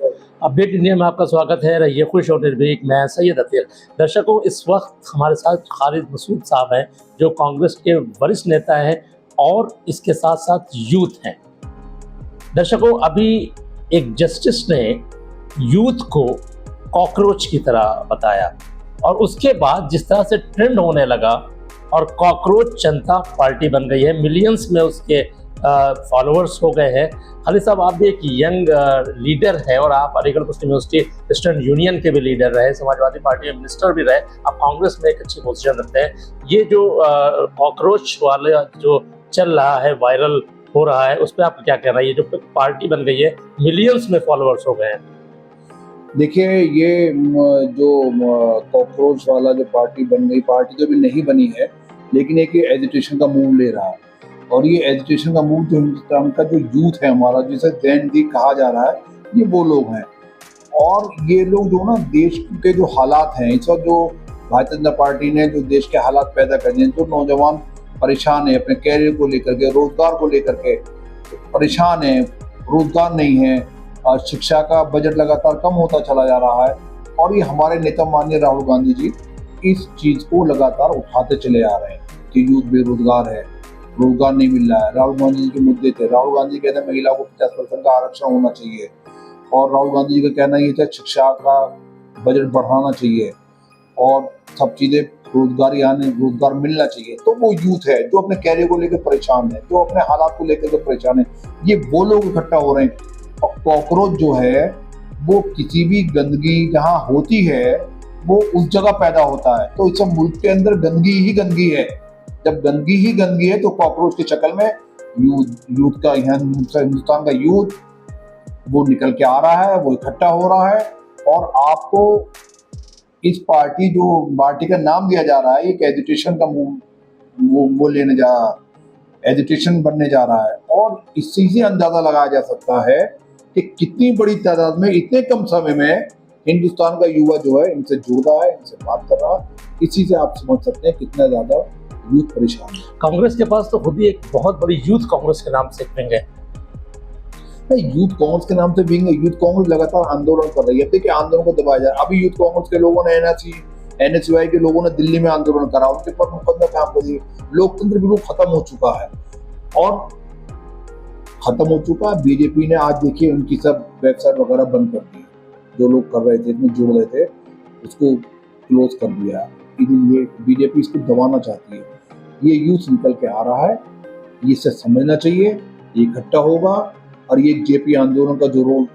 Update India में आपका स्वागत है। रहिए खुश और निर्भीक। मैं सैयद अतीक। दर्शकों, इस वक्त हमारे साथ खालिद मसूद साहब हैं, जो कांग्रेस के वरिष्ठ नेता हैं और इसके साथ साथ यूथ हैं। दर्शकों, अभी एक जस्टिस ने यूथ को कॉकरोच की तरह बताया और उसके बाद जिस तरह से ट्रेंड होने लगा और कॉकरोच जनता पार्टी बन गई है, मिलियंस में उसके फॉलोअर्स हो गए हैं। खालिद साहब, आप भी एक यंग लीडर है और आप अलीगढ़ मुस्लिम यूनिवर्सिटी स्टूडेंट यूनियन के भी लीडर रहे, समाजवादी पार्टी में मिनिस्टर भी रहे, आप कांग्रेस में एक अच्छी पोजीशन रखते हैं। ये जो कॉकरोच वाला जो चल रहा है, वायरल हो रहा है, उस पर आप क्या कहना है? ये जो पार्टी बन गई है, मिलियंस में फॉलोअर्स हो गए हैं। देखिए, ये जो कॉकरोच वाला जो पार्टी बन गई, पार्टी तो अभी नहीं बनी है, लेकिन एक एजिटेशन का मूव ले रहा है। और ये एजुकेशन का मूव जो हिंदुस्तान का जो यूथ है हमारा, जिसे जेन ज़ी कहा जा रहा है, ये वो लोग हैं। और ये लोग जो ना देश के जो हालात हैं, इस वक्त जो भारतीय जनता पार्टी ने जो देश के हालात पैदा कर दिए, जो नौजवान परेशान है अपने कैरियर को लेकर के, रोजगार को लेकर के परेशान है, रोजगार नहीं है, और शिक्षा का बजट लगातार कम होता चला जा रहा है। और ये हमारे नेता माननीय राहुल गांधी जी इस चीज़ को लगातार उठाते चले आ रहे हैं कि यूथ बेरोजगार है, रोजगार नहीं मिल रहा है। राहुल गांधी जी के मुद्दे थे। राहुल गांधी कहते हैं महिला को 50% का आरक्षण होना चाहिए, और राहुल गांधी जी का कहना ये था शिक्षा का बजट बढ़ाना चाहिए और सब चीज़ें रोजगार मिलना चाहिए। तो वो यूथ है जो अपने कैरियर को लेकर परेशान है, जो अपने हालात को लेकर परेशान है, ये वो लोग इकट्ठा हो रहे हैं। और कॉकरोच जो है वो किसी भी गंदगी जहाँ होती है वो उस जगह पैदा होता है। तो इस मुल्क के अंदर गंदगी ही गंदगी है। जब गंदगी ही गंदगी है तो कॉकरोच की शक्ल में यूथ का, हिंदुस्तान का यूथ वो निकल के आ रहा है, वो इकट्ठा हो रहा है। और आपको इस पार्टी का नाम दिया जा रहा है, एक एजुटेशन का वो लेने जा एजुटेशन बनने जा रहा है। और इससे ही अंदाजा लगाया जा सकता है कि कितनी बड़ी तादाद में इतने कम समय में हिंदुस्तान का युवा जो है इनसे जुड़ रहा है, इनसे बात कर रहा है। इसी से आप समझ सकते हैं कितना ज्यादा यूथ परेशान है। कांग्रेस के पास तो खुद ही एक बहुत बड़ी यूथ कांग्रेस के नाम से विंग है। यूथ कांग्रेस के नाम से विंग है। यूथ कांग्रेस लगातार आंदोलन कर रही है। देखिए, आंदोलन को दबाया जाए। अभी यूथ कांग्रेस के लोगों ने NSUI के लोगों ने दिल्ली में आंदोलन करा, उनके पर मुकदमा काम कर दिए। लोकतंत्र बिल्कुल खत्म हो चुका है और खत्म हो चुका है। बीजेपी ने आज देखिए उनकी सब वेबसाइट वगैरह बंद कर दी। जो लोग कर रहे थे, इसमें जुड़ रहे थे, उसको क्लोज कर दिया। ये बीजेपी इसको दबाना चाहती है। ये यूथ निकल के आ रहा है, ये इसे समझना चाहिए। ये इकट्ठा होगा और ये जेपी आंदोलन का जो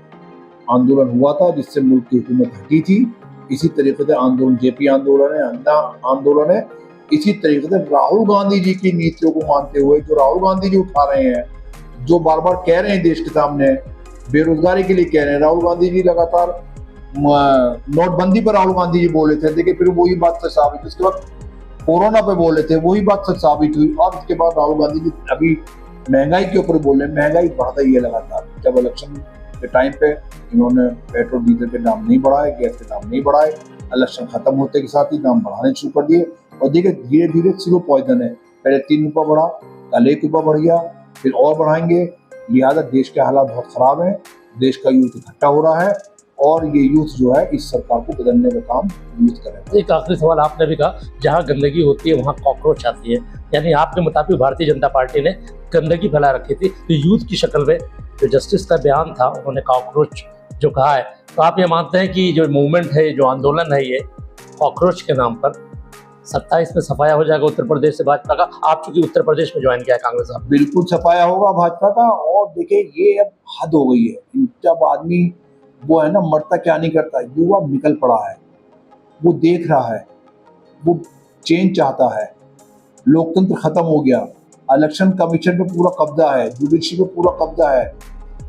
आंदोलन हुआ था जिससे मुल्क की हुकूमत हटी थी, इसी तरीके से आंदोलन जेपी आंदोलन है, अंधा आंदोलन है। इसी तरीके से राहुल गांधी जी की नीतियों को मानते हुए जो राहुल गांधी जी उठा रहे हैं, जो बार बार कह रहे हैं देश के सामने, बेरोजगारी के लिए कह रहे हैं। राहुल गांधी जी लगातार नोटबंदी पर राहुल गांधी जी बोले थे, देखिए फिर वही बात सच साबित हुई। उसके बाद कोरोना पे बोले थे, वही बात सच साबित हुई। और उसके बाद राहुल गांधी जी अभी महंगाई के ऊपर बोल रहे हैं। महंगाई बढ़ता ही है लगातार। जब इलेक्शन के टाइम पे इन्होंने पेट्रोल डीजल के दाम नहीं बढ़ाए, गैस के दाम नहीं बढ़ाए, इलेक्शन खत्म होते के साथ ही दाम बढ़ाने शुरू कर दिए। और देखिए धीरे धीरे स्लो पॉइजन है। पहले 3 रुपया बढ़ा, कल 1 रुपया बढ़ गया, फिर और बढ़ाएंगे। लिहाजा देश के हालात बहुत खराब है। देश का यूथ इकट्ठा हो रहा है और ये यूथ जो है इस सरकार को बदलने का काम यूथ करेगा। एक आखिरी सवाल, आपने भी कहा जहाँ गंदगी होती है वहाँ कॉकरोच आती है, यानी आपके मुताबिक भारतीय जनता पार्टी ने गंदगी फैला रखी थी। तो यूथ की शक्ल में जो जस्टिस का बयान था, उन्होंने कॉकरोच जो कहा है, तो आप ये मानते हैं कि जो मूवमेंट है, जो आंदोलन है, ये कॉकरोच के नाम पर 27 में सफाया हो जाएगा उत्तर प्रदेश से भाजपा का? आप चूंकि उत्तर प्रदेश में ज्वाइन किया है कांग्रेस, आप बिल्कुल सफाया होगा भाजपा का। और देखिए ये अब हद हो गई है। जब आदमी वो है ना, मरता क्या नहीं करता, युवा निकल पड़ा है, वो देख रहा है, वो चेंज चाहता है। लोकतंत्र खत्म हो गया, इलेक्शन कमीशन पे पूरा कब्जा है, जुडिशरी पे पूरा कब्जा है।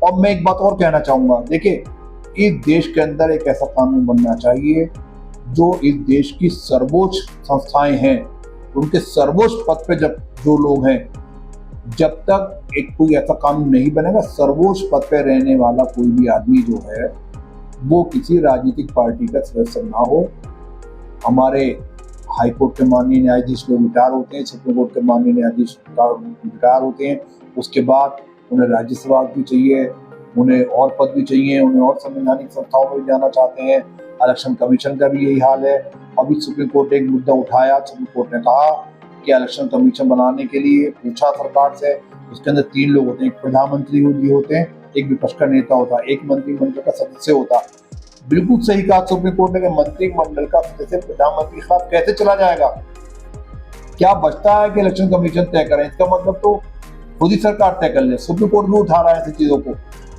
और मैं एक बात और कहना चाहूंगा, देखिए इस देश के अंदर एक ऐसा कानून बनना चाहिए जो इस देश की सर्वोच्च संस्थाएं हैं, उनके सर्वोच्च पद पे जब जो लोग हैं, जब तक एक कोई ऐसा कानून नहीं बनेगा, सर्वोच्च पद पे रहने वाला कोई भी आदमी जो है वो किसी राजनीतिक पार्टी का सदस्य ना हो। हमारे हाई कोर्ट के माननीय न्यायाधीश लोग रिटायर होते हैं, सुप्रीम कोर्ट के माननीय न्यायाधीश रिटायर होते हैं, उसके बाद उन्हें राज्यसभा भी चाहिए, उन्हें और पद भी चाहिए, उन्हें और संवैधानिक संस्थाओं में जाना चाहते हैं। इलेक्शन कमीशन का भी यही हाल है। अभी सुप्रीम कोर्ट ने एक मुद्दा उठाया, सुप्रीम कोर्ट ने कहा कि इलेक्शन कमीशन बनाने के लिए पूछा सरकार से, उसके अंदर 3 लोग होते हैं, एक प्रधानमंत्री जी होते हैं, एक विपक्ष का नेता होता है, एक मंत्रिमंडल का सदस्य होता है। बिल्कुल सही कहा सुप्रीम कोर्ट ने कि मंत्रिमंडल का सदस्य प्रधानमंत्री के खिलाफ कैसे चला जाएगा? क्या बचता है कि इलेक्शन कमीशन तय करें? इसका मतलब तो खुद ही सरकार तय कर ले। सुप्रीम कोर्ट भी उठा रहा है ऐसी चीजों को।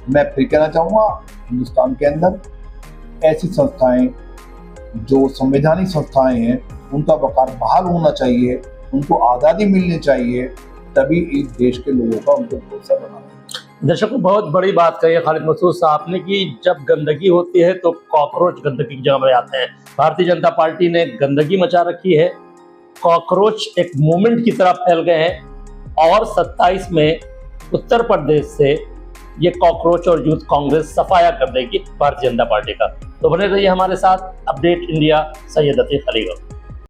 मैं फिर कहना चाहूंगा, हिंदुस्तान के अंदर ऐसी संस्थाएं जो संवैधानिक संस्थाएं हैं उनका वकार बहाल होना चाहिए, उनको आज़ादी मिलनी चाहिए, तभी इस देश के लोगों का उनको भरोसा बनाना। दर्शकों, बहुत बड़ी बात कही है खालिद मसूद साहब ने कि जब गंदगी होती है तो कॉकरोच गंदगी की जगह में आते हैं। भारतीय जनता पार्टी ने गंदगी मचा रखी है, कॉकरोच एक मूवमेंट की तरह फैल गए हैं और 27 में उत्तर प्रदेश से ये कॉकरोच और यूथ कांग्रेस सफाया कर देगी भारतीय जनता पार्टी का। तो बने रहिए हमारे साथ। Update India, Syed Atiq Aligarh.